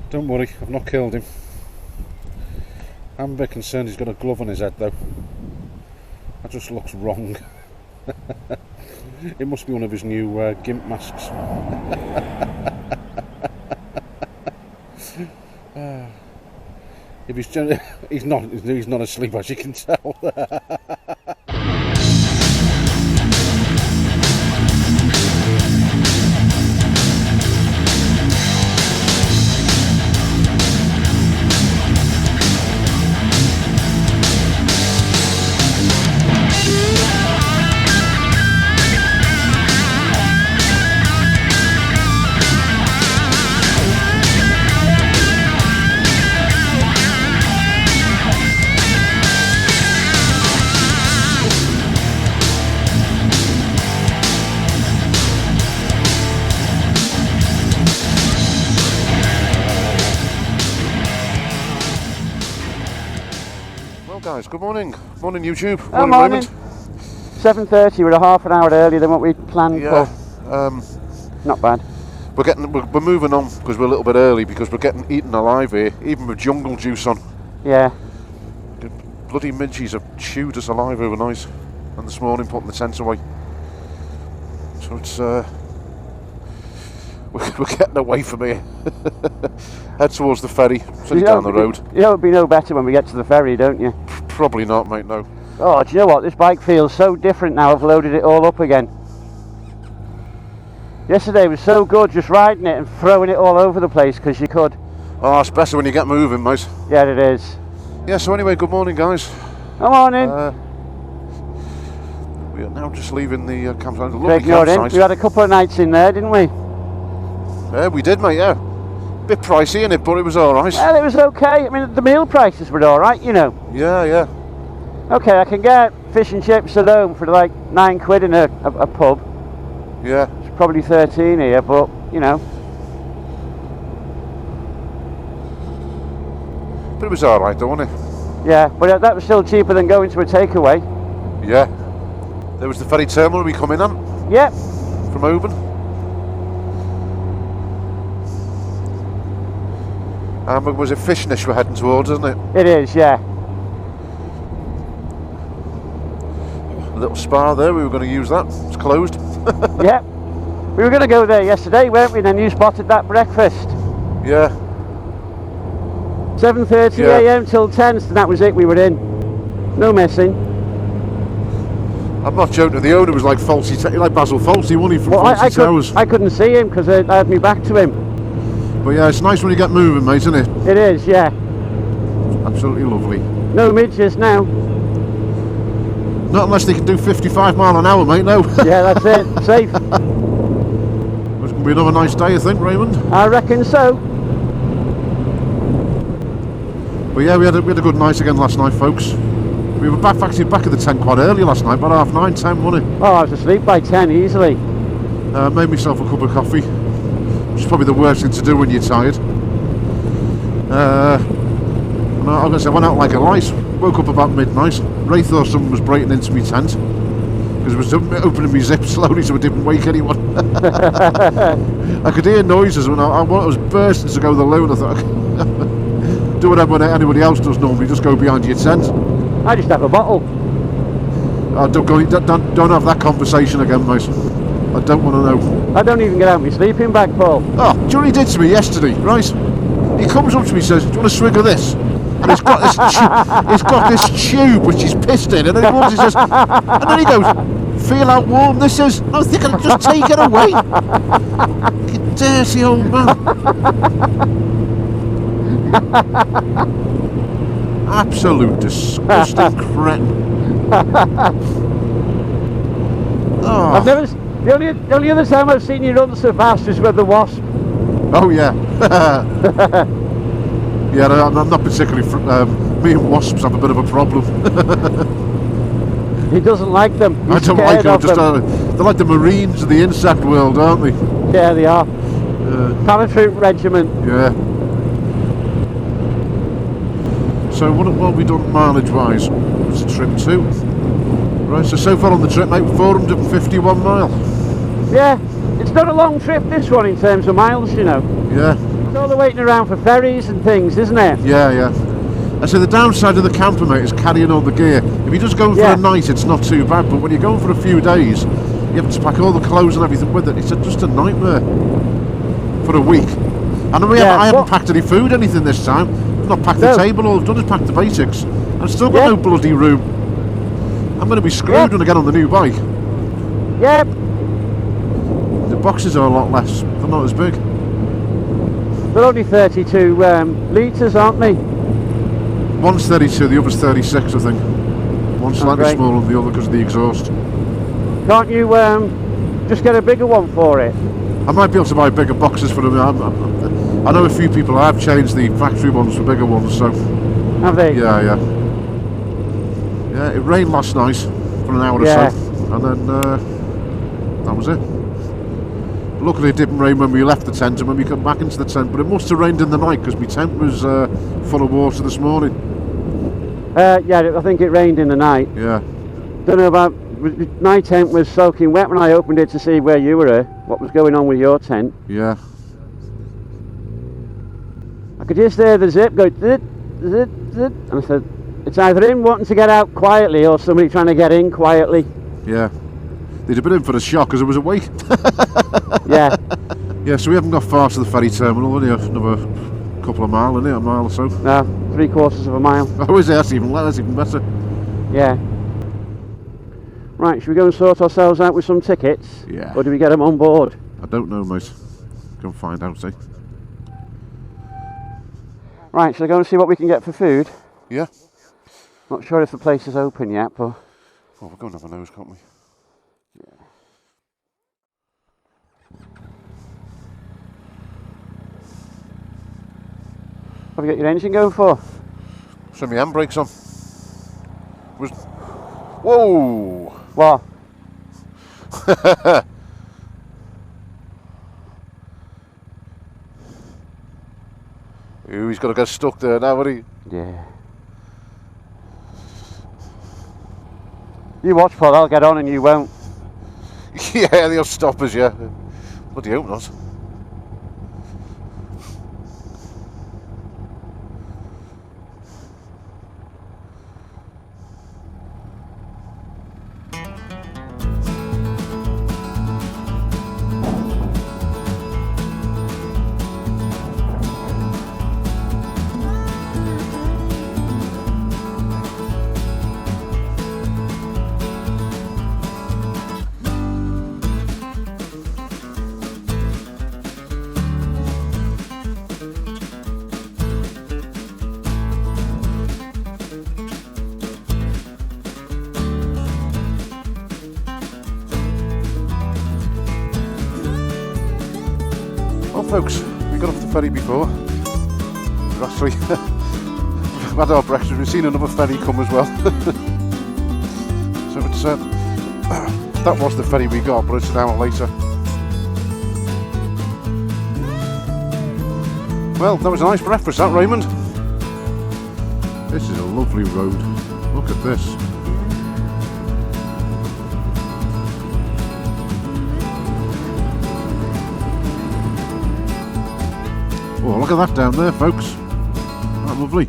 Don't worry, I've not killed him. I'm a bit concerned he's got a glove on his head though. That just looks wrong. It must be one of his new gimp masks. If he's not asleep, as you can tell. Guys, good morning. Morning YouTube. Morning. 7:30, we're a half an hour earlier than what we planned for. Not bad. We're moving on because we're a little bit early because we're getting eaten alive here, even with jungle juice on. Yeah. The bloody midges have chewed us alive overnight and this morning putting the tent away. So it's we're getting away from here. Head towards the ferry, sitting down the road. You know it'd be no better when we get to the ferry, don't you? Probably not, mate, no. Oh, do you know what? This bike feels so different now. I've loaded it all up again. Yesterday was so good just riding it and throwing it all over the place because you could. Oh, it's better when you get moving, mate. Yeah, it is. Yeah, so anyway, good morning, guys. Good morning. We are now just leaving the campsite. Lovely campsite. We had a couple of nights in there, didn't we? Yeah, we did, mate, yeah. Bit pricey, innit, but it was alright. Well, it was okay. I mean, the meal prices were alright, you know. Yeah, yeah. Okay, I can get fish and chips at home for like £9 in a pub. Yeah. It's probably 13 here, but, you know. But it was alright though, wasn't it? Yeah, but that was still cheaper than going to a takeaway. Yeah. There was the ferry terminal we come in on. Yep. From Oban. Was it Fishnish we're heading towards, isn't it? It is, yeah. A little spa there, we were going to use that. It's closed. Yep. We were going to go there yesterday, weren't we? And then you spotted that breakfast. Yeah. 7:30 a.m. till 10, and that was it, we were in. No messing. I'm not joking, the owner was like Falsey, like Basil Falsey, wasn't he, from Falsey Towers? I couldn't see him because I had me back to him. But yeah, it's nice when you get moving, mate, isn't it? It is, yeah. Absolutely lovely. No midges now. Not unless they can do 55 mile an hour, mate, no. Yeah, that's it. Safe. It's going to be another nice day, I think, Raymond. I reckon so. But yeah, we had a good night again last night, folks. We were back at the tent quite early last night, about 9:30, 10, wasn't it? Oh, I was asleep by 10 easily. Made myself a cup of coffee, which is probably the worst thing to do when you're tired. And I was going to say, I went out like a light, woke up about midnight. Ray thought someone was breaking into my tent because it was opening my zip slowly so it didn't wake anyone. I could hear noises when I was bursting to go to the loo, and I thought, do whatever anybody else does normally, just go behind your tent. I just have a bottle. Don't have that conversation again, mate. I don't want to know. I don't even get out my sleeping bag, Paul. Oh, do you know what he did to me yesterday, right? He comes up to me and says, do you want a swig of this? And he's got this tube which he's pissed in, and then he says, and then he goes, feel how warm this is? And I was thinking, just take it away. You dirty old man. Absolute disgusting cretin. Oh. I've never. The only other time I've seen you run so fast is with the Wasp. Oh yeah. Yeah, I'm not particularly. Me and wasps have a bit of a problem. He doesn't like them. He's I don't like them. them. They're like the Marines of the insect world, aren't they? Yeah, they are. Parachute regiment. Yeah. So what have we done mileage-wise? What's the trip to? Right, so far on the trip, mate, 451 mile. Yeah, it's not a long trip, this one, in terms of miles, you know. Yeah. It's all the waiting around for ferries and things, isn't it? Yeah, yeah. And so the downside of the camper, mate, is carrying all the gear. If you're just going for a night, it's not too bad, but when you're going for a few days, you have to pack all the clothes and everything with it. It's just a nightmare for a week. And I haven't packed any food, anything this time. I've not packed the table, all I've done is pack the basics. I've still got no bloody room. I'm going to be screwed when I get on the new bike. Yep. The boxes are a lot less, they're not as big. They're only 32 litres, aren't they? One's 32, the other's 36, I think. One's slightly smaller than the other because of the exhaust. Can't you just get a bigger one for it? I might be able to buy bigger boxes for them. I know a few people have changed the factory ones for bigger ones, so... Have they? Yeah, yeah. Yeah, it rained last night for an hour or so, and then that was it. Luckily it didn't rain when we left the tent and when we come back into the tent, but it must have rained in the night because my tent was full of water this morning. Yeah, I think it rained in the night. Yeah. Don't know about... My tent was soaking wet when I opened it to see where you were, what was going on with your tent. Yeah. I could just hear the zip go zit, zit, zit, and I said, it's either him wanting to get out quietly or somebody trying to get in quietly. Yeah. They'd have been in for the shock because it was awake. Yeah. Yeah, so we haven't got far to the ferry terminal, only another couple of miles, isn't it? A mile or so. No, 3/4 of a mile. Oh, is it? That's even better. Yeah. Right, should we go and sort ourselves out with some tickets? Yeah. Or do we get them on board? I don't know, mate. Go and find out, see. Right, shall I go and see what we can get for food? Yeah. Not sure if the place is open yet, but... Oh, we're going to have a nose, can't we? Yeah. What have you got your engine going for? So my handbrake's on. Whoa! What? Ooh, he's got to get stuck there now, hasn't he? Yeah. You watch, Paul, I'll get on and you won't. Yeah, they'll stop us, yeah. Bloody hope not. Folks, we got off the ferry before. We've actually we've had our breakfast. We've seen another ferry come as well. So it's that was the ferry we got, but it's an hour later. Well, that was a nice breakfast, that, Raymond. This is a lovely road. Look at this. Oh, look at that down there, folks. That's lovely.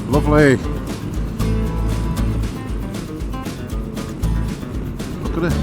Lovely. Look at it.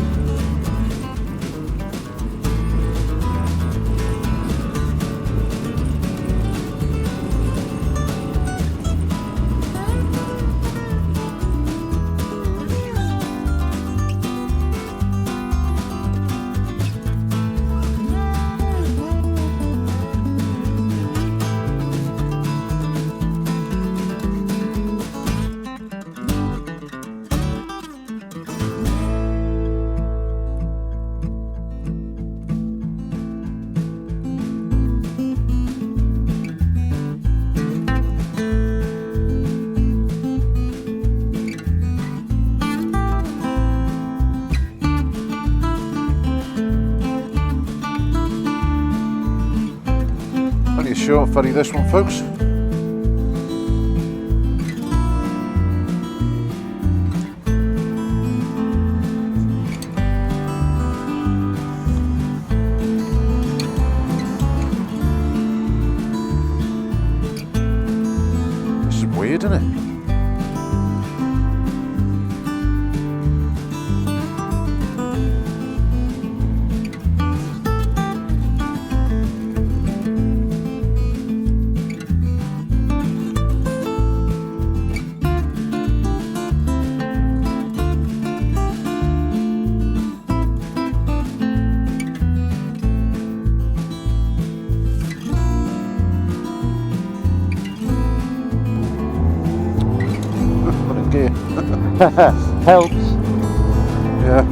Short ferry this one, folks. Helps. Yeah.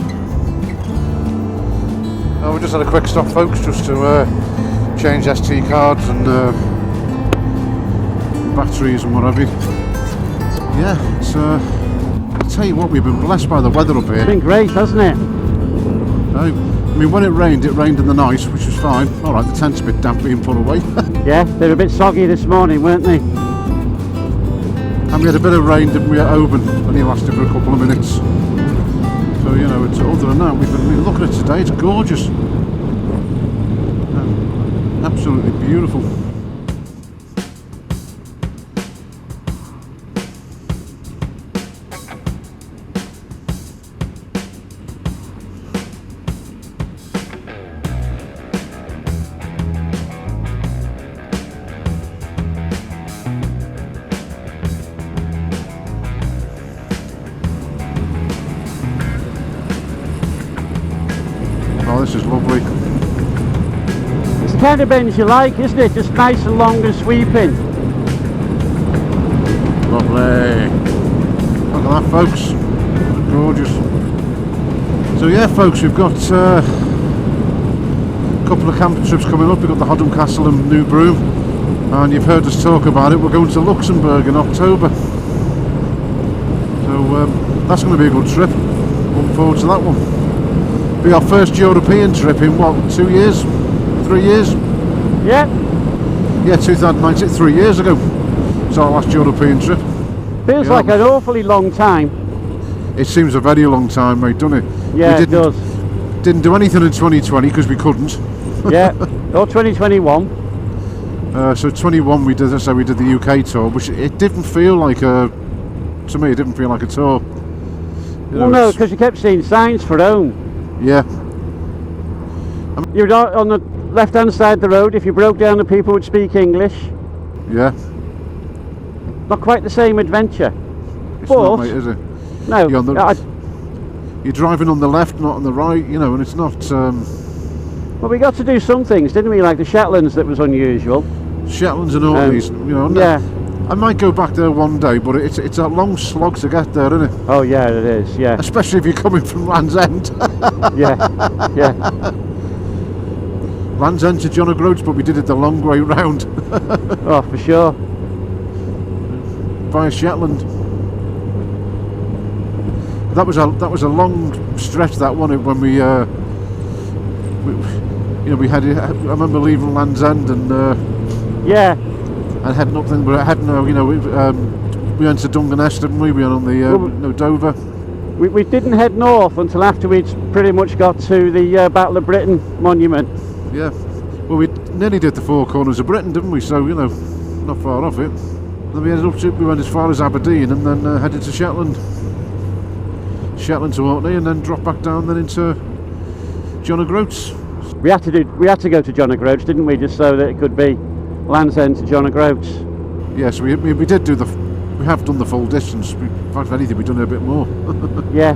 We just had a quick stop, folks, just to change SD cards and batteries and what have you. Yeah, it's I'll tell you what, we've been blessed by the weather up here. It's been great, hasn't it? I mean, when it rained in the night, which was fine. Alright, the tent's a bit damp being put away. Yeah, they were a bit soggy this morning, weren't they? And we had a bit of rain, didn't we, at Oban, and it lasted for a couple of minutes. So, you know, it's, other than that, we've been looking at it today, it's gorgeous. Absolutely beautiful. Oh, this is lovely. It's the kind of bends you like, isn't it? Just nice and long and sweeping. Lovely. Look at that, folks. Gorgeous. So yeah, folks, we've got a couple of camping trips coming up. We've got the Hodham Castle and New Broome, and you've heard us talk about it. We're going to Luxembourg in October. So that's going to be a good trip. Looking forward to that one. Be our first European trip in what, 2 years? 3 years? Yeah. Yeah, 2019, 3 years ago. It's our last European trip. Feels Yeah. like an awfully long time. It seems a very long time, mate, doesn't it? Yeah, it does. Didn't do anything in 2020 because we couldn't. Yeah. Or 2021. So 21 we did, that's how we did the UK tour, which it didn't feel like a, to me it didn't feel like a tour. You know, Well, no, because you kept seeing signs for home. yeah, You were on the left-hand side of the road. If you broke down, the people would speak English. yeah. Not quite the same adventure. It's But not, mate, is it? no, You're, on the, you're driving on the left, not on the right, you know, and it's not... well, we got to do some things, didn't we? Like the Shetlands, that was unusual. Shetlands and Orkneys, you know. Yeah. I might go back there one day, but it's a long slog to get there, isn't it? Oh yeah, it is. Yeah. Especially if you're coming from Land's End. Yeah. Yeah. Land's End to John O'Groats, but we did it the long way round. Oh, for sure. Via Shetland. That was a long stretch, that one, when we you know, we had. I remember leaving Land's End and Yeah. and heading up. Then we heading, you know, we went to Dungeness, didn't we? We went on the no, Dover. We didn't head north until after we'd pretty much got to the Battle of Britain monument. Yeah. Well, we nearly did the four corners of Britain, didn't we? So, you know, not far off it. Then we ended up we went as far as Aberdeen and then headed to Shetland. Shetland to Orkney and then dropped back down then into John O'Groats. We had to go to John O'Groats, didn't we? Just so that it could be Land's End to John O'Groats. Yes, we did do we have done the full distance. In fact, if anything, we've done it a bit more. Yeah.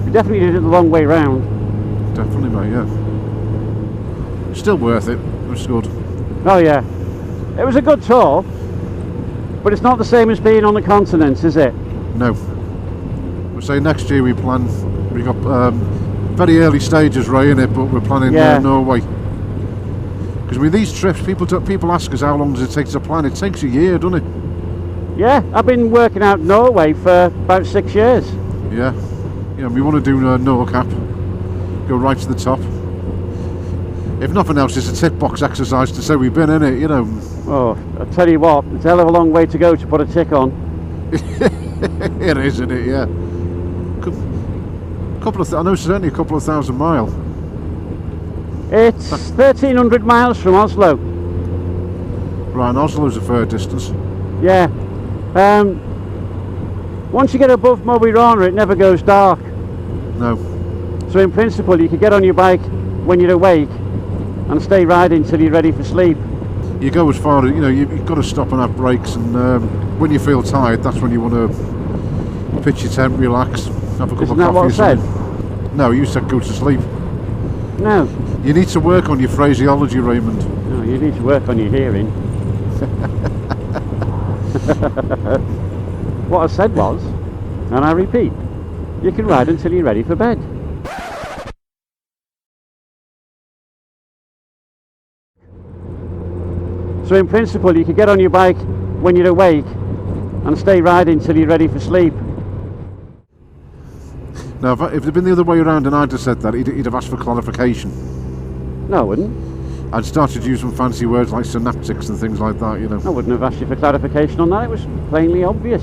We definitely did it the long way round. Definitely, mate, yeah. Still worth it. It was good. Oh yeah. It was a good tour, but it's not the same as being on the continent, is it? No. We'll say next year we plan. We got very early stages, Ray, in it, but we're planning Norway. Because I mean, these trips, people ask us how long does it take to plan. It takes a year, doesn't it? Yeah, I've been working out Norway for about 6 years. Yeah. Yeah, we want to do NorCap. Go right to the top. If nothing else, it's a tick box exercise to say we've been in it, you know. Oh, I tell you what, it's a hell of a long way to go to put a tick on. It is, isn't it? Yeah. I know certainly a couple of thousand miles. It's 1,300 miles from Oslo. Right, and Oslo's a fair distance. Yeah. Once you get above Mo i Rana, it never goes dark. No. So in principle, you could get on your bike when you're awake and stay riding until you're ready for sleep. You go as far as, you know, you've got to stop and have breaks, and when you feel tired, that's when you want to pitch your tent, relax, have a cup Isn't of that coffee what I or said? something. No, you said go to sleep. No. You need to work on your phraseology, Raymond. No, you need to work on your hearing. What I said was, and I repeat, you can ride until you're ready for bed. So in principle, you could get on your bike when you're awake and stay riding until you're ready for sleep. Now, if it'd been the other way around and I'd have said that, he'd have asked for clarification. No, I wouldn't. I'd started using fancy words like synaptics and things like that, you know. I wouldn't have asked you for clarification on that. It was plainly obvious.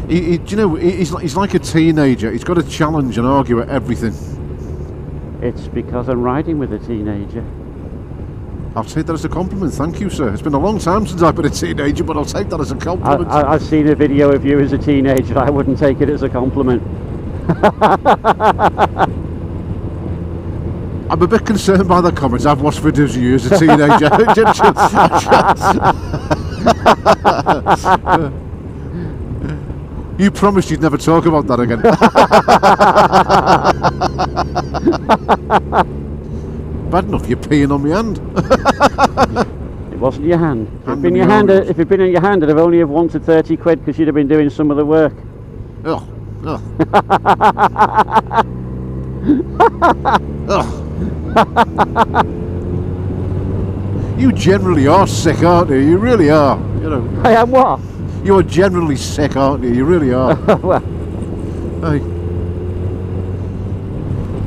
Do you know, he's like a teenager. He's got to challenge and argue at everything. It's because I'm riding with a teenager. I'll take that as a compliment, thank you, sir. It's been a long time since I've been a teenager, but I'll take that as a compliment. I've seen a video of you as a teenager. I wouldn't take it as a compliment. I'm a bit concerned by the comments. I've watched videos of you as a teenager. You promised you'd never talk about that again. Bad enough you're peeing on my hand. It wasn't your hand. If it'd been in your hand, I'd have only have wanted 30 quid because you'd have been doing some of the work. Oh. Oh. You generally are sick, aren't you? You really are. You know. I am what? You are generally sick, aren't you? You really are. Well. Hey.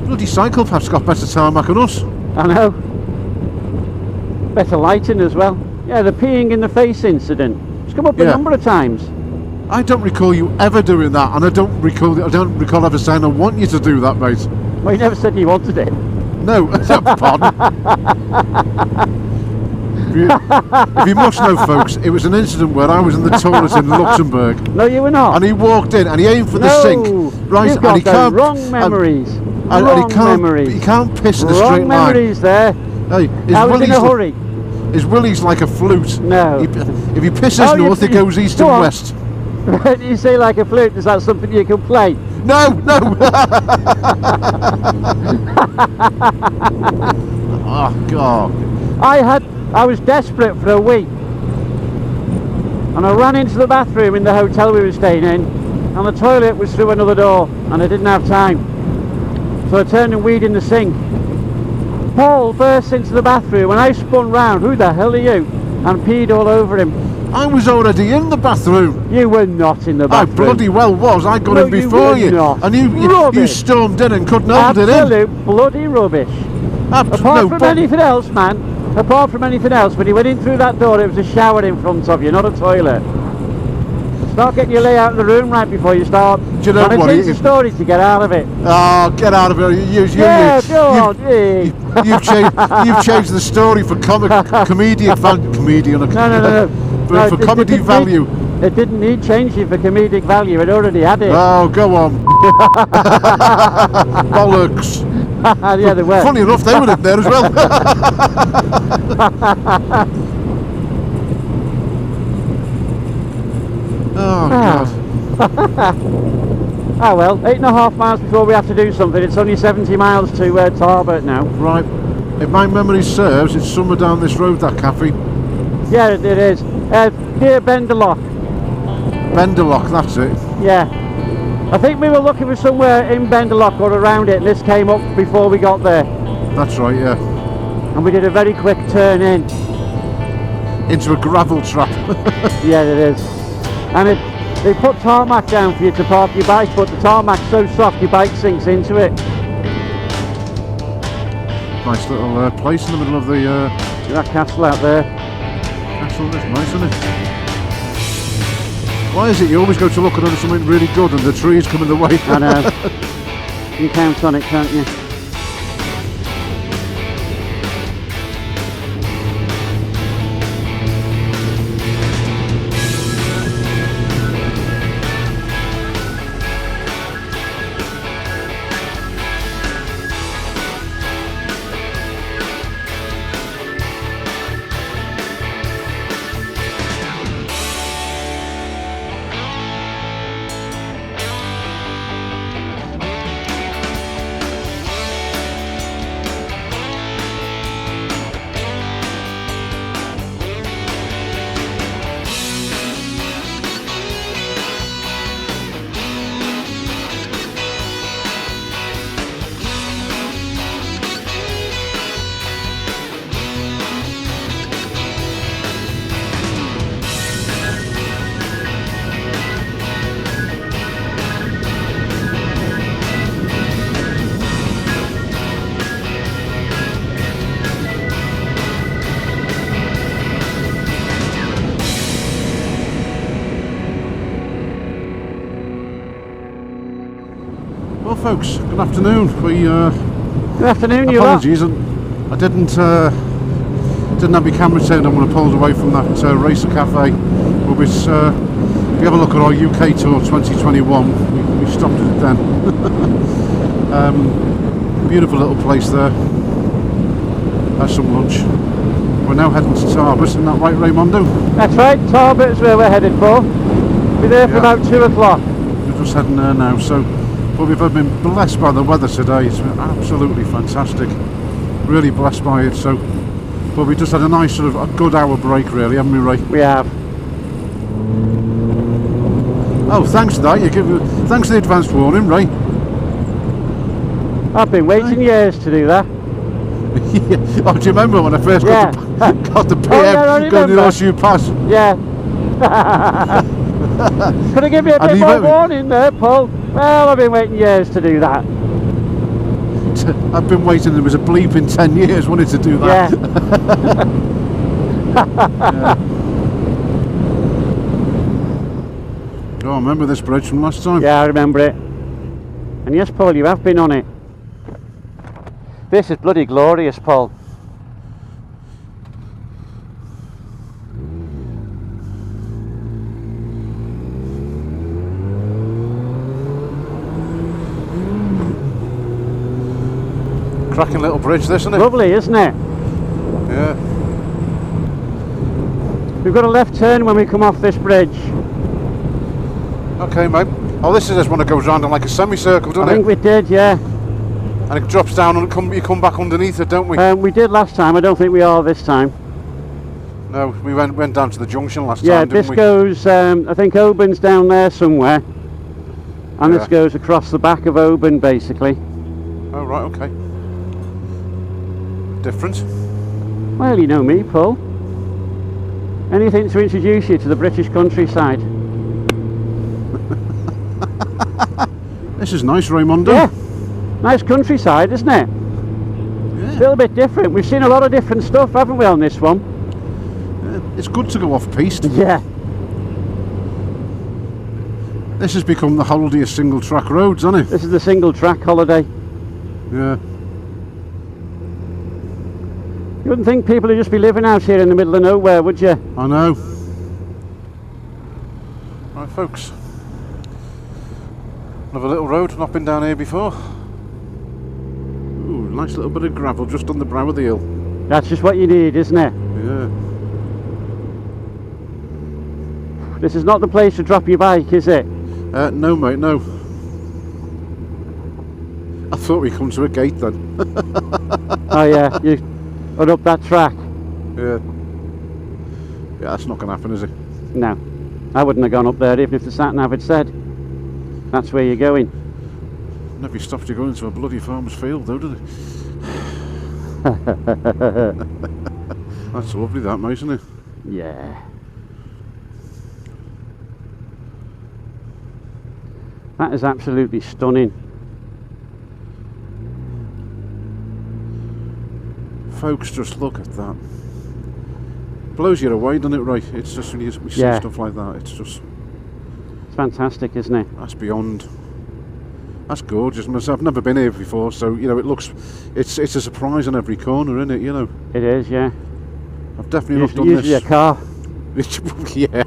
Bloody psychopath's got better tarmac than us. I know. Better lighting as well. Yeah, the peeing in the face incident. It's come up a number of times. I don't recall you ever doing that, and I don't recall ever saying I want you to do that, mate. Well, you never said you wanted it. No, pardon. If you must know, folks, it was an incident where I was in the toilet in Luxembourg. No, you were not. And he walked in and he aimed for the sink. Right, you've got and he can't. Wrong memories. He can't piss in a straight line. Wrong memories there. Hey, I was in a hurry. His willy's like a flute. No. If he pisses north, it goes east and west. You say like a flute, is that something you can play? No. Oh, God. I was desperate for a wee. And I ran into the bathroom in the hotel we were staying in, and the toilet was through another door, and I didn't have time. So I turned and weed in the sink. Paul burst into the bathroom and I spun round, who the hell are you? And peed all over him. I was already in the bathroom. You were not in the bathroom. I bloody well was. I got in before you. Not. And you stormed in and couldn't hold it in. Absolute bloody rubbish. Apart from anything else, man. Apart from anything else, when you went in through that door, it was a shower in front of you, not a toilet. Start getting your layout in the room right before you start. Do you know what? It's a story to get out of it. Oh, get out of it! You've changed the story for comedic value. No. For comedy value. It didn't need changing for comedic value. It already had it. Oh, go on. Bollocks. Yeah, they were. Funny enough, they were in there as well. Oh, God. Oh well, 8.5 miles before we have to do something. It's only 70 miles to Tarbert now. Right. If my memory serves, it's somewhere down this road, that cafe. Yeah, it is. Near Pinlock. Pinlock, that's it. Yeah. I think we were looking for somewhere in Pinlock or around it, and this came up before we got there. That's right, yeah. And we did a very quick turn in. Into a gravel trap. Yeah, it is. And they put tarmac down for you to park your bike, but the tarmac's so soft your bike sinks into it. Nice little place in the middle of the... that castle out there. Castle, that's nice, isn't it? Why is it you always go to look at something really good and the trees come in the way? I know. You can count on it, can't you? Well, folks, good afternoon. Good afternoon, you lot. apologies, I didn't have my camera turned on when I pulled away from that Racer Cafe. But if you have a look at our UK tour 2021, we stopped at it then. Beautiful little place there. Had some lunch. We're now heading to Tarbert, isn't that right, Raimondo? That's right, Tarbert is where we're headed for. Be there for about 2 o'clock. We're just heading there now, so but we've been blessed by the weather today. It's been absolutely fantastic. Really blessed by it. So, but we just had a nice sort of a good hour break, really, haven't we, Ray? We have. Oh, thanks for that. Thanks for the advanced warning, Ray. I've been waiting years to do that. Yeah. Oh, do you remember when I first got the PM going to the Horseshoe Pass? Yeah. Could have given me a bit more warning there, Paul. Well, I've been waiting years to do that. I've been waiting, there was a bleep in 10 years wanting to do that. Yeah. Oh, I remember this bridge from last time. Yeah, I remember it. And yes, Paul, you have been on it. This is bloody glorious, Paul. Cracking little bridge, this, isn't it? Lovely, isn't it? Yeah. We've got a left turn when we come off this bridge. Okay, mate. Oh, this is this one that goes round in like a semicircle, doesn't it? I think we did, yeah. And it drops down and you come back underneath it, don't we? We did last time. I don't think we are this time. No, we went down to the junction last Yeah, time, didn't this we? goes, I think Oban's down there somewhere. And this goes across the back of Oban, basically. Oh, right, okay. Different. Well, you know me, Paul. Anything to introduce you to the British countryside. This is nice, Raimondo. Yeah. Nice countryside, isn't it? Yeah. A little bit different. We've seen a lot of different stuff, haven't we, on this one? Yeah. It's good to go off-piste. Yeah. This has become the holiday of single-track roads, hasn't it? This is the single-track holiday. Yeah. You wouldn't think people would just be living out here in the middle of nowhere, would you? I know. Right, folks. Another little road, not been down here before. Ooh, nice little bit of gravel just on the brow of the hill. That's just what you need, isn't it? Yeah. This is not the place to drop your bike, is it? No, mate, no. I thought we'd come to a gate then. Oh yeah, you are up that track. Yeah. Yeah, that's not going to happen, is it? No, I wouldn't have gone up there even if the sat-nav had said that's where you're going. Never stopped you going to a bloody farmer's field, though, did it? That's lovely, that, mate, isn't it? Yeah. That is absolutely stunning. Folks, just look at that. Blows you away, doesn't it, Ray? It's just when you see stuff like that, it's just... It's fantastic, isn't it? That's beyond... That's gorgeous. I've never been here before, so, you know, it looks... It's a surprise on every corner, isn't it, you know? It is, yeah. I've definitely not done usually this... a car. Yeah.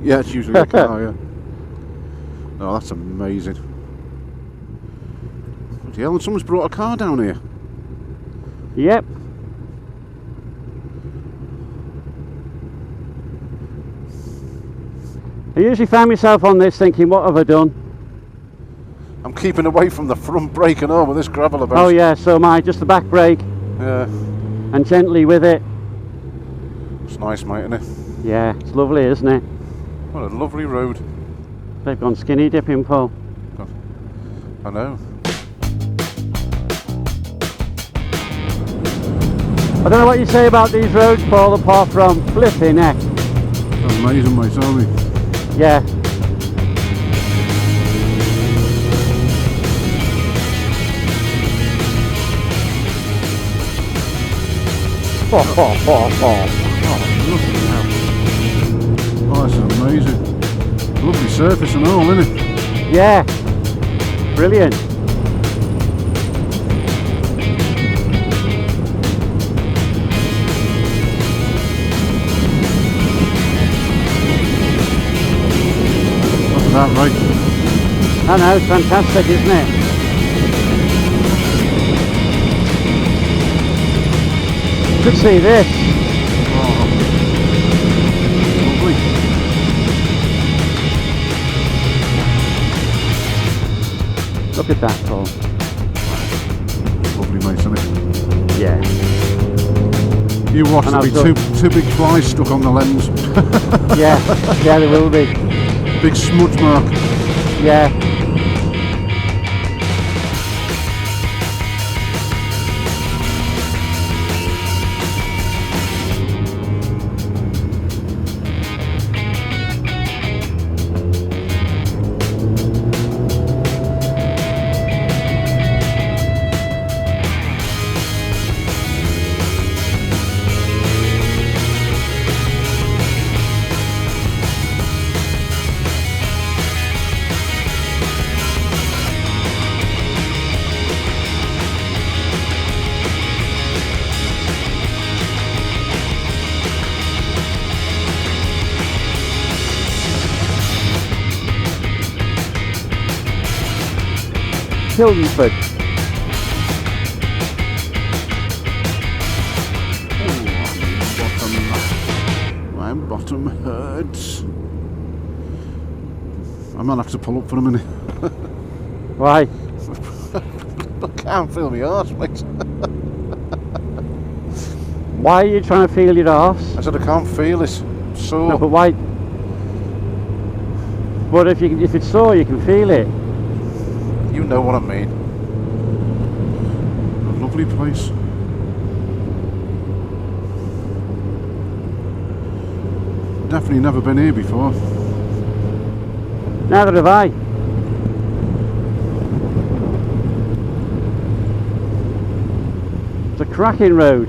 Yeah, it's usually a car, yeah. Oh, that's amazing. Bloody hell, and someone's brought a car down here. Yep. I usually find myself on this thinking, what have I done? I'm keeping away from the front brake and all with this gravel about. Oh yeah, so am I. Just the back brake. Yeah. And gently with it. It's nice, mate, isn't it? Yeah, it's lovely, isn't it? What a lovely road. They've gone skinny dipping, Paul. I know. I don't know what you say about these roads, Paul, apart from flipping heck. Amazing, mate, aren't they? Yeah. Oh, that's amazing. Lovely surface and all, isn't it? Yeah, brilliant. Look at that, right? I know, it's fantastic, isn't it? You could see this. Oh, lovely. Look at that, Paul. Lovely, mate, isn't it? Yeah. You watch, And there'll be two big flies stuck on the lens. Yeah, yeah, there will be. Big smudge mark. Yeah. Childenford. My bottom hurts. I might have to pull up for a minute. Why? I can't feel my arse, mate. Why are you trying to feel your arse? I said I can't feel it. So No, but why? But if it's sore, you can feel it. you know what I mean. A lovely place. Definitely never been here before. Neither have I. It's a cracking road.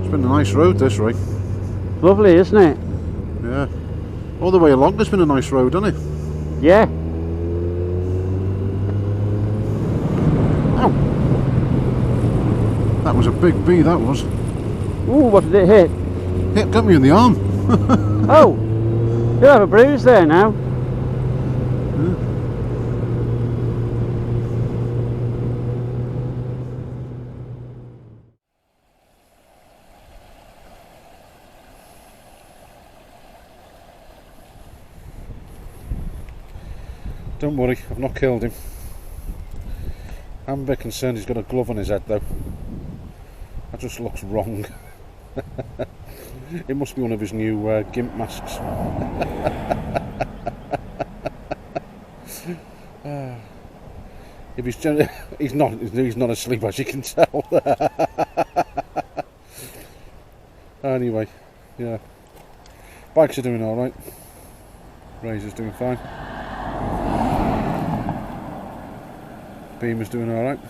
It's been a nice road, this, right? Lovely, isn't it? Yeah. All the way along, it's been a nice road, hasn't it? Yeah. Ow! That was a big bee, that was. Ooh, what did it hit? It got me in the arm. Oh, you'll have a bruise there now. Don't worry, I've not killed him. I'm a bit concerned he's got a glove on his head though. That just looks wrong. It must be one of his new gimp masks. If he's not asleep, as you can tell. Anyway, yeah. Bikes are doing alright. Razor's doing fine. Beamer's doing alright.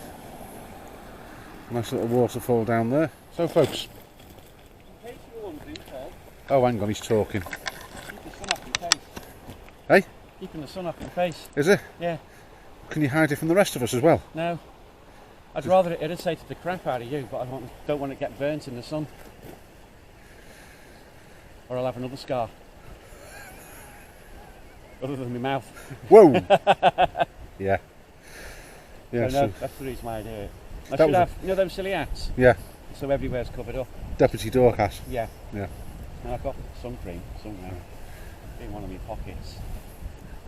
Nice little waterfall down there. So folks. Oh, hang on, he's talking. Keep the sun off your face. Hey? Keeping the sun off your face. Is it? Yeah. Can you hide it from the rest of us as well? No. I'd rather it irritated the crap out of you, but I don't want it to get burnt in the sun. Or I'll have another scar. Other than my mouth. Whoa! Yeah. Yeah, So, no, that's the reason why I do it. I That should was have, you know those silly hats? Yeah. So everywhere's covered up. Deputy door hat. Yeah. Yeah. And I've got sun cream somewhere in one of my pockets.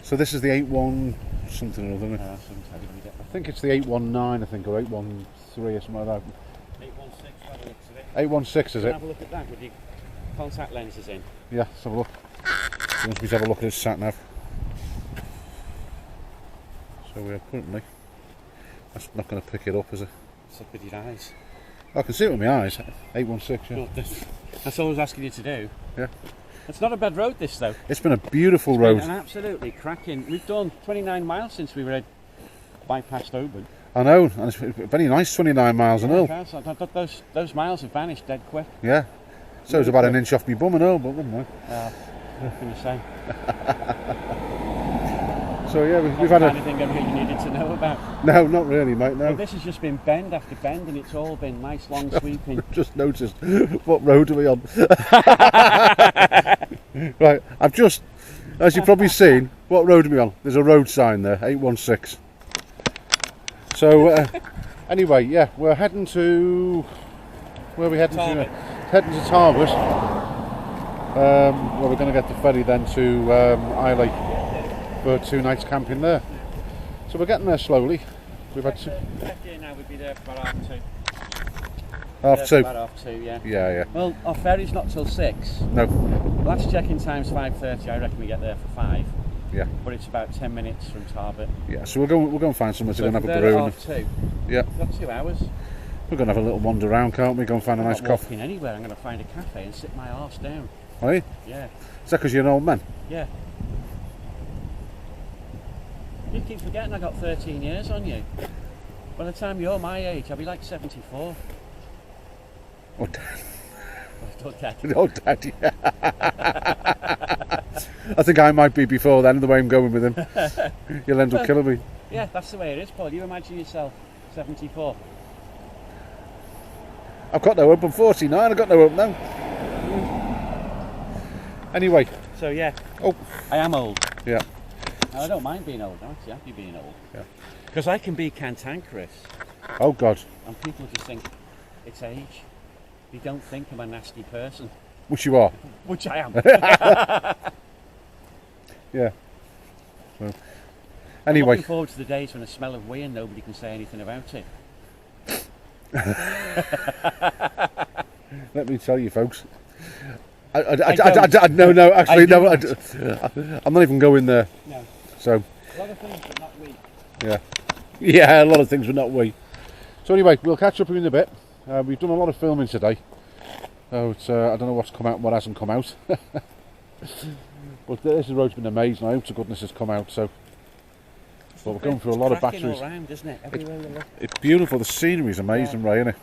So this is the 81 something or other, isn't it? I I think it's the 819, I think, or 813 or something like that. 816 by the looks of it. 816 is it? Have a look at that with your contact lenses in. Yeah, let's have a look. He wants me to have a look at his sat nav. So we are currently. That's not going to pick it up, is it? It's up with your eyes. I can see it with my eyes. 816, yeah. No, that's all I was asking you to do. Yeah. It's not a bad road, this though. It's been a beautiful It's road. been an absolutely cracking. We've done 29 miles since we were bypassed Oban. I know, and it's very nice, 29 miles an hour. Those miles have vanished dead quick. Yeah. So it's about an inch off me bum and all, but never mind. What can you say? So yeah, we've had anything I really needed to know about. No, not really, mate, no. Well, this has just been bend after bend and it's all been nice long sweeping. Just noticed, what road are we on? Right, I've just, as you've probably seen, what road are we on? There's a road sign there, 816. So, anyway, yeah, we're heading to, where are we heading to? Heading to Tarbert. Well, we're going to get the ferry then to Islay for 2 nights camping there. So we're getting there slowly. We've had now we'd be there for about half 2. Half 2? About half 2, yeah. Yeah. Well, our ferry's not till 6. No. Last check-in time's 5:30. I reckon we get there for 5. Yeah. But it's about 10 minutes from Tarbert. Yeah, so we'll go and find somewhere to go and have a brew. brew. Half 2. Yeah. We've got 2 hours. We're going to have a little wander around, can't we? Go and find a nice coffee. I'm not walking anywhere. I'm going to find a cafe and sit my arse down. Are you? Yeah. Is that because you're an old man? Yeah. You keep forgetting I got 13 years on you. By the time you're my age, I'll be like 74. Oh, Dad. Oh, Dad. Oh, Dad, yeah. I think I might be before then, the way I'm going with him. You'll end up killing me. Yeah, that's the way it is, Paul. You imagine yourself 74. I've got no hope. I'm 49. I've got no hope now. Anyway. So, yeah. Oh. I am old. Yeah. No, I don't mind being old. I'm actually happy being old. Yeah. Because I can be cantankerous. Oh, God. And people just think it's age. They don't think I'm a nasty person. Which you are. Which I am. Yeah. So, anyway. I'm looking forward to the days when I smell of wee and nobody can say anything about it. Let me tell you, folks. No, actually, no. I'm not even going there. No. So. A lot of things, but not we. Yeah. Yeah, a lot of things, but not we. So anyway, we'll catch up in a bit. We've done a lot of filming today. So it's, I don't know what's come out and what hasn't come out. But this road's been amazing. I hope to goodness it's come out. So. But we're going through a lot of batteries. All around, isn't it? Everywhere you look. It's beautiful. The scenery's amazing, Ray, isn't it?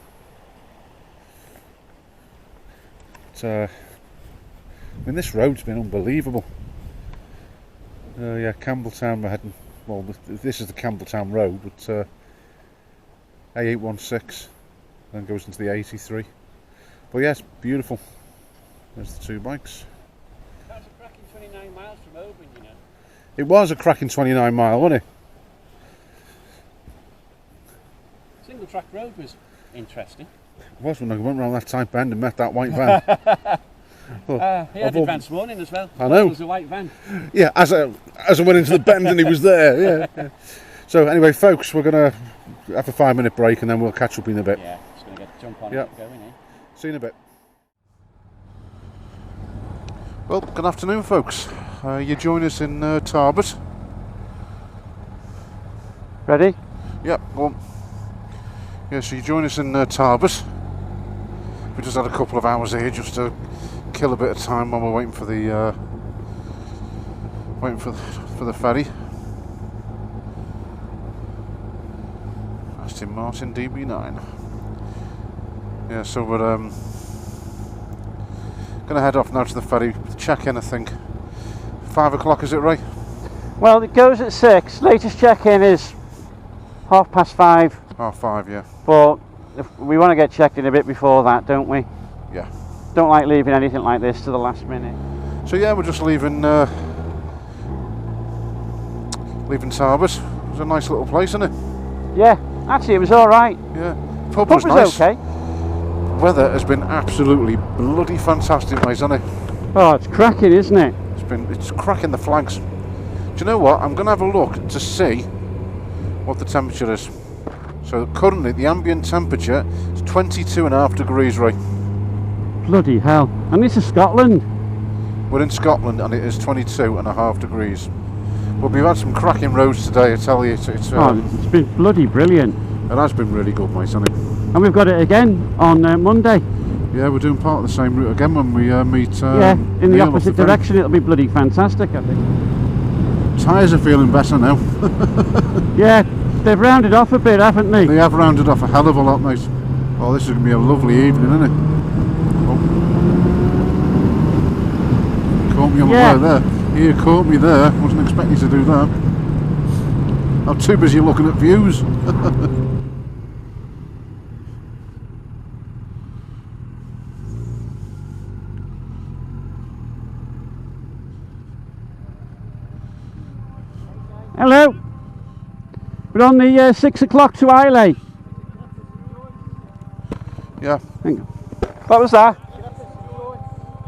It's, I mean, this road's been unbelievable. Yeah, Campbelltown, we're heading. Well, this is the Campbelltown road, but A816, then goes into the 83. But yeah, it's beautiful. There's the 2 bikes. That was a cracking 29 miles from Oban, you know. It was a cracking 29 mile, wasn't it? Single track road was interesting. It was when I went around that tight bend and met that white van. He had advanced warning as well. I know. It was a white van. Yeah, as I went into the bend and he was there. Yeah. So anyway, folks, we're going to have a 5-minute break and then we'll catch up in a bit. Yeah, just going to jump on Yeah. and going in. See you in a bit. Well, good afternoon, folks. You join us in Tarbert. Ready? Yep. Well, yeah. So you join us in Tarbert. We just had a couple of hours here just to kill a bit of time while we're waiting for the for the ferry. Aston Martin DB9. Yeah. So we're going to head off now to the ferry. Check in, I think. 5 o'clock, is it, Ray? Well, it goes at 6. Latest check-in is 5:30. 5:30, yeah. But if we want to get checked in a bit before that, don't we? Yeah. Don't like leaving anything like this to the last minute. So yeah, we're just leaving Tarbert. It was a nice little place, isn't it? Yeah, actually it was alright. Yeah. Pub was nice. Okay. Weather has been absolutely bloody fantastic, mate, hasn't it? Oh, it's cracking, isn't it? It's cracking the flags. Do you know what? I'm going to have a look to see what the temperature is. So currently the ambient temperature is 22.5 degrees, Ray. Bloody hell. And this is Scotland. We're in Scotland and it is 22.5 degrees. But we've had some cracking roads today, I tell you. It's been bloody brilliant. It has been really good, mate, hasn't it? And we've got it again on Monday. Yeah, we're doing part of the same route again when we meet. Yeah, in the opposite direction. It'll be bloody fantastic, I think. Tyres are feeling better now. Yeah, They've rounded off a bit, haven't they? They have rounded off a hell of a lot, mate. Oh, this is going to be a lovely evening, isn't it? Oh. Caught me on the way there. You caught me there. Wasn't expecting to do that. I'm too busy looking at views. Hello. We're on the 6 o'clock to Islay. Yeah. What was that?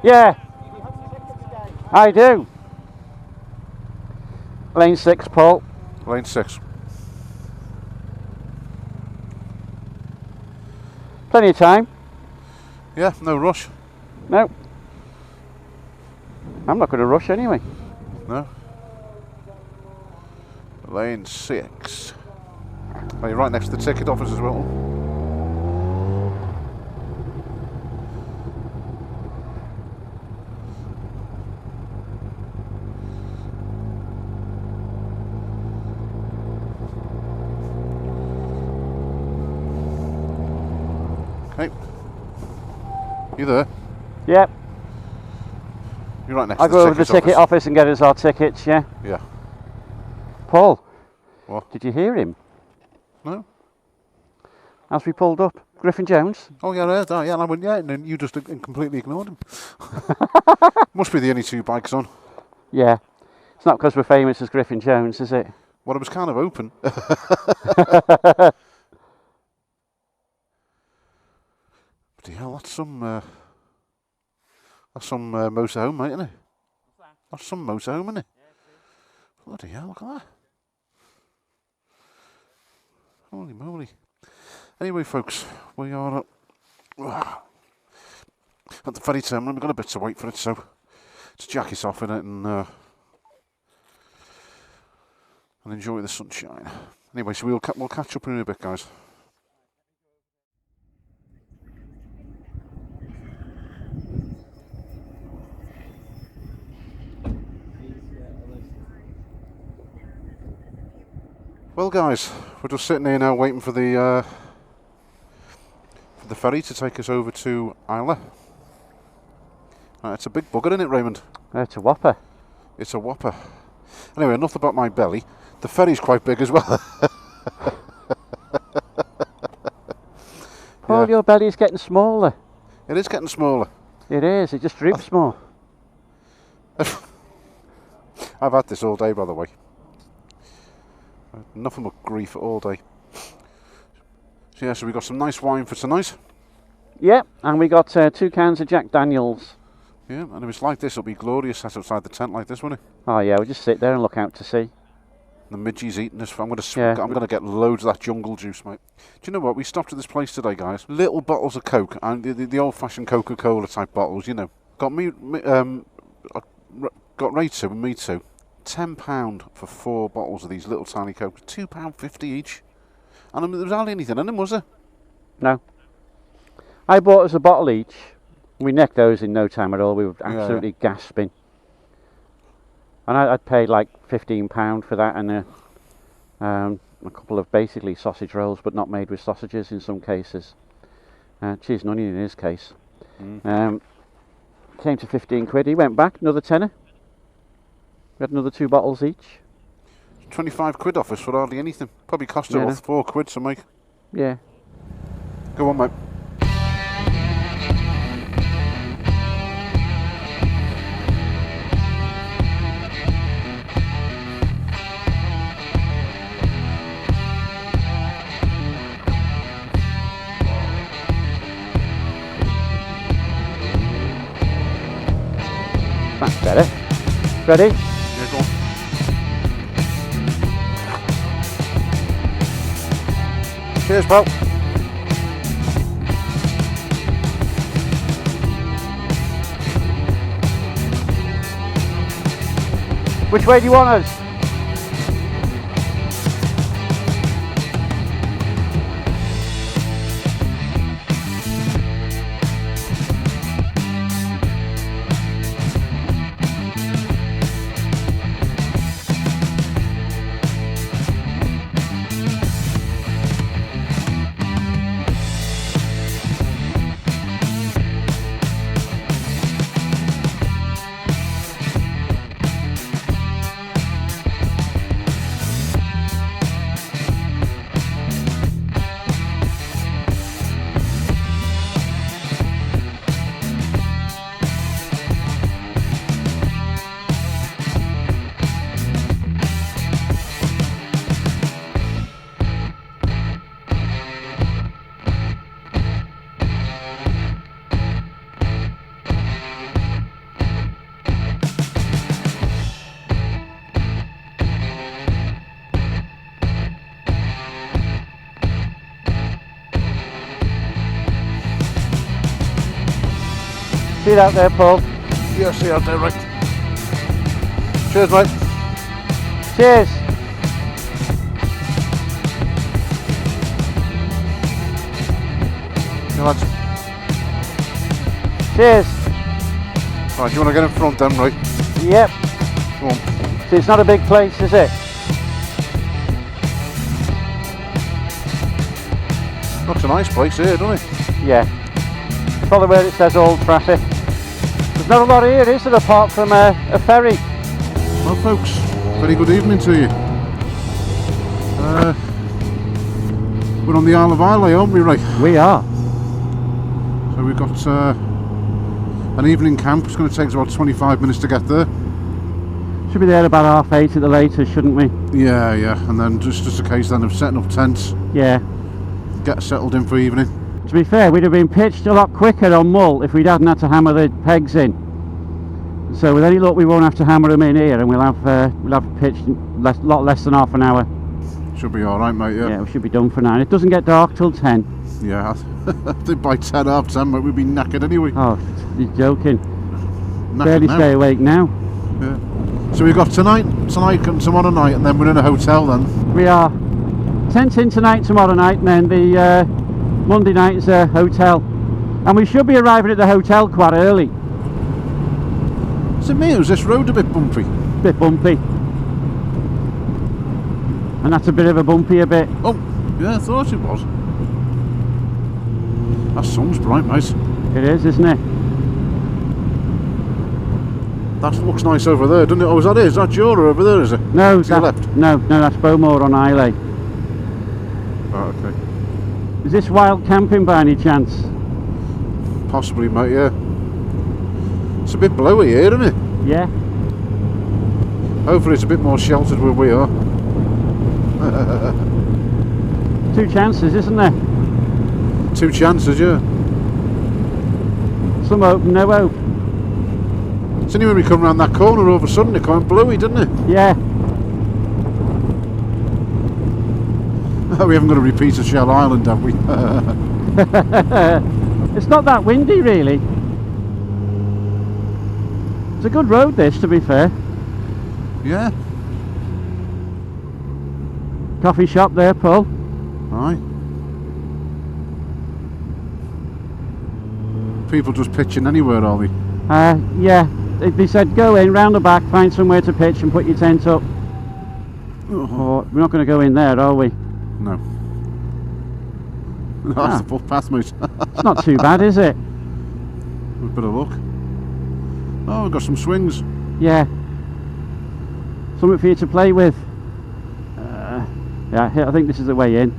Yeah. I do. Lane 6, Paul. Lane 6. Plenty of time. Yeah, no rush. No. I'm not going to rush anyway. No. Lane 6. Oh, you're right next to the ticket office as well. Okay. You there? Yep. You're right next I'll to the go over to the ticket office and get us our tickets, yeah? Yeah. Paul. What? Did you hear him? No. As we pulled up, Griff Jones. Oh yeah, I heard that. Yeah, and I went, yeah, and then you just completely ignored him. Must be the only two bikes on. Yeah. It's not because we're famous as Griff Jones, is it? Well, it was kind of open. Bloody hell, that's some motorhome, mate, isn't it? That's some motorhome, isn't it? Bloody hell, look at that. Holy moly. Anyway, folks, we are at the ferry terminal. We've got a bit to wait for it, so to jack it off in it and enjoy the sunshine. Anyway, so we'll catch up in a bit, guys. Well, guys, we're just sitting here now waiting for the ferry to take us over to Islay. It's a big bugger, isn't it, Raymond? It's a whopper. It's a whopper. Anyway, enough about my belly. The ferry's quite big as well. Paul, your belly's getting smaller. It is getting smaller. It is, it just droops more. I've had this all day, by the way. Nothing but grief all day. So yeah, so we got some nice wine for tonight. Yep, and we got 2 cans of Jack Daniels. Yeah, and if it's like this, it'll be glorious sat outside the tent like this, won't it? Oh yeah, we'll just sit there and look out to sea. The midgie's eating this. I'm gonna get loads of that jungle juice, mate. Do you know what? We stopped at this place today, guys. Little bottles of Coke, and the old-fashioned Coca-Cola type bottles, you know. Got Ray too and me too. £10 for 4 bottles of these little tiny Cokes. £2.50 each. And I mean, there was hardly anything in them, was there? No. I bought us a bottle each. We necked those in no time at all. We were absolutely gasping. And I'd paid like £15 for that and a couple of basically sausage rolls, but not made with sausages in some cases. Cheese and onion in his case. Came to 15 quid. He went back, another tenner. We had another 2 bottles each. 25 quid off us for hardly anything. Probably cost us 4 quid to make. Yeah. Go on, mate. That's better. Ready? Yeah, go on. Cheers, pal. Which way do you want us? See you out there, Paul. Yeah, see you out there, right. Cheers, mate. Cheers. Yeah, lads. Cheers. Right, do you want to get in front then, right? Yep. Come on. See, it's not a big place, is it? Looks a nice place here, doesn't it? Yeah. Probably where it says old traffic. There's not a lot here, is there, apart from a ferry? Well, folks, very good evening to you. We're on the Isle of Islay, aren't we, right? We are. So we've got an evening camp. It's going to take us about 25 minutes to get there. Should be there about 8:30 at the latest, shouldn't we? Yeah, yeah. And then just a case then of setting up tents, Yeah. get settled in for evening. To be fair, we'd have been pitched a lot quicker on Mull if we hadn't had to hammer the pegs in. So with any luck, we won't have to hammer them in here, and we'll have pitched a lot less than half an hour. Should be all right, mate. Yeah. Yeah, we should be done for now. It doesn't get dark till 10. Yeah. I think by 10 half 10, mate, we'd be knackered anyway. Oh, you're joking. Knackered Barely now. stay awake now. Yeah. So we've got tonight and tomorrow night, and then we're in a hotel then. We are. Tent in tonight, tomorrow night, and then the Monday night is a hotel. And we should be arriving at the hotel quite early. Is it me, or is this road a bit bumpy? Bit bumpy. And that's a bit of a bumpier bit. Oh, yeah, I thought it was. That sun's bright, mate. It is, isn't it? That looks nice over there, doesn't it? Oh, is that it? Is that Jura over there, is it? No, To your left? no, that's Bowmore on Islay. Oh, okay. Is this wild camping by any chance? Possibly, mate, yeah. It's a bit blowy here, isn't it? Yeah. Hopefully it's a bit more sheltered where we are. Two chances, isn't there? Two chances, yeah. Some hope, no hope. It's only when we come round that corner all of a sudden it went blowy, didn't it? Yeah. We haven't got a repeat of Shell Island, have we? It's not that windy, really. It's a good road, this, to be fair. Yeah. Coffee shop there, Paul. Aye. People just pitching anywhere, are they? Yeah. They said go in, round the back, find somewhere to pitch and put your tent up. Oh, we're not going to go in there, are we? No. That's the footpath, mate. It's not too bad, is it? A bit of luck. Oh, we've got some swings. Yeah. Something for you to play with. Yeah, I think this is the way in.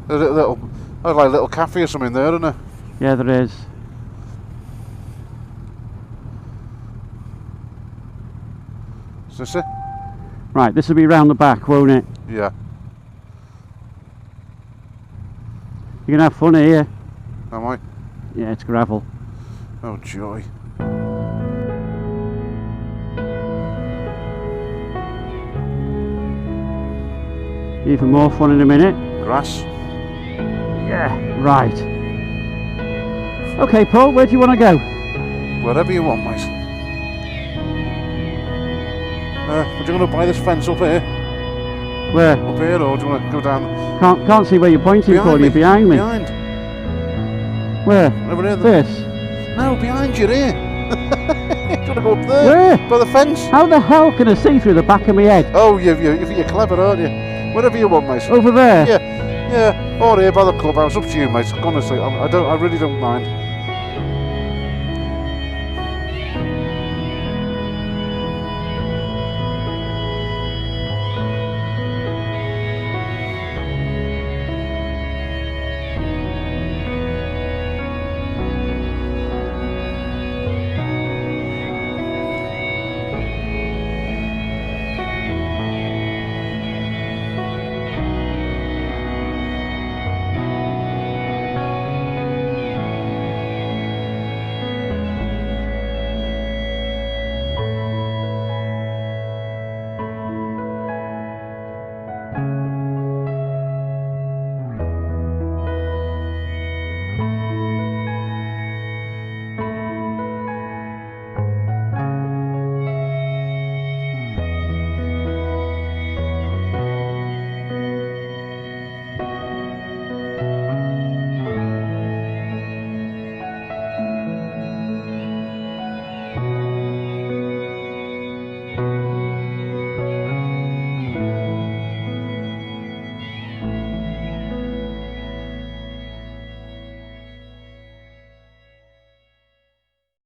There's a like a little cafe or something there, isn't there? Yeah, there is. Is this it? Right, this will be round the back, won't it? Yeah. You're going to have fun here. Am I? Yeah, it's gravel. Oh, joy. Even more fun in a minute. Grass. Yeah, right. Okay, Paul, where do you want to go? Wherever you want, mate. Would you want to buy this fence up here? Where? Up here, or do you want to go down? Can't see where you're pointing, Paul. You're behind me. Behind. Where? Over here. This? No, behind you here. You want to go up there? Where? By the fence. How the hell can I see through the back of my head? Oh, you're clever, aren't you? Wherever you want, mate. Over there? Yeah. Or here by the clubhouse. Up to you, mate. Honestly, I really don't mind.